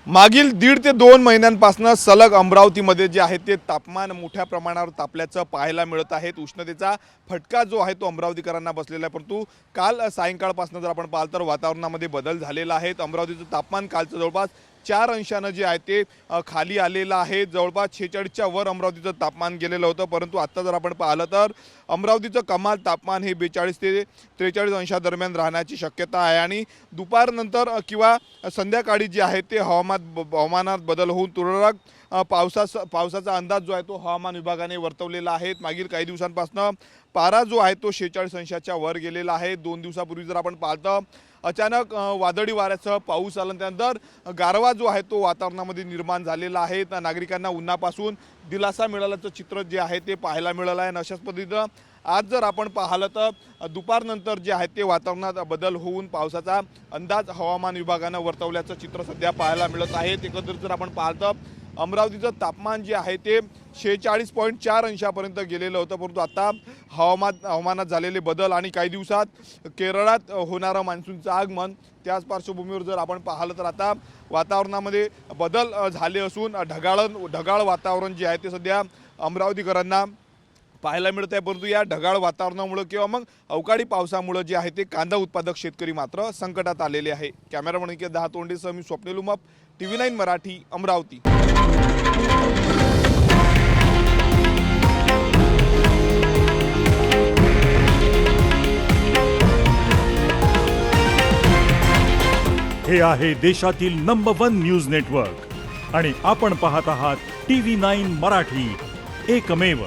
मागील 1.5 ते 2 महिन्यांपासून सलग अमरावतीमध्ये जे आहे ते तापमान मोठ्या प्रमाणावर तापल्याचं पाहायला मिळत आहे। उष्णतेचा फटका जो आहे तो अमरावतीकरांना बसलेला आहे। परंतु काल सायंकाळपासून जर आपण पाहिलं तर वातावरणामध्ये बदल झालेला आहे। अमरावतीचं तापमान कालचं जवळपास 4 अंशांनी जे आहे ते खाली आलेलं आहे। जवळपास 46च्या वर अमरावतीचं तापमान गेलेलं होतं, परंतु आता जर आपण पाहिलं तर अमरावतीचं कमाल तापमान हे 42 ते 43 अंशादरम्यान राहण्याची शक्यता आहे। आणि दुपारनंतर किंवा संध्याकाळी जे आहे ते हवामानात बदल होऊन तुरळक पावसाचा अंदाज जो आहे तो हवामान विभागाने वर्तवलेला आहे। मागील काही दिवसांपासून पारा जो आहे तो 46 अंशाच्या वर गेलेला आहे। 2 दिवसापूर्वी जर आपण पाहिलं अचानक वादळी वाऱ्यासह पाऊस आला, त्यानंतर गारवा जो आहे तो वातावरणामध्ये निर्माण झालेला आहे। नागरिकांना उन्हापासून दिलासा मिळाल्याचं चित्र जे आहे ते पाहायला मिळालं आहे। अशाच पद्धतीनं आज जर आपण पाहिलं तर दुपारनंतर जे आहे ते वातावरणात बदल होऊन पावसाचा अंदाज हवामान विभागानं वर्तवल्याचं चित्र सध्या पाहायला मिळत आहे। एकंदरीत जर आपण पाहिलं तर अमरावतीचं तापमान जे आहे ते 46.4 अंशापर्यंत गेलेलं होतं, परंतु आता हवामानात झालेले बदल आणि काही दिवसात केरळात होणारं मान्सूनचं आगमन त्याच पार्श्वभूमीवर जर आपण पाहिलं तर आता वातावरणामध्ये बदल झाले असून ढगाळ वातावरण जे आहे ते सध्या अमरावतीकरांना पाहायला मिळत आहे। परंतु या ढगाळ वातावरणामुळे किंवा मग अवकाळी पावसामुळे जे आहे ते कांदा उत्पादक शेतकरी मात्र संकटात आलेले आहे। कॅमेरामन के दहातोंडेसह मी स्वप्नील उमाप, TV9 मराठी, अमरावती। हे आहे देशातील नंबर 1 न्यूज नेटवर्क आणि आपण पाहत आहात TV9 मराठी, एकमेव।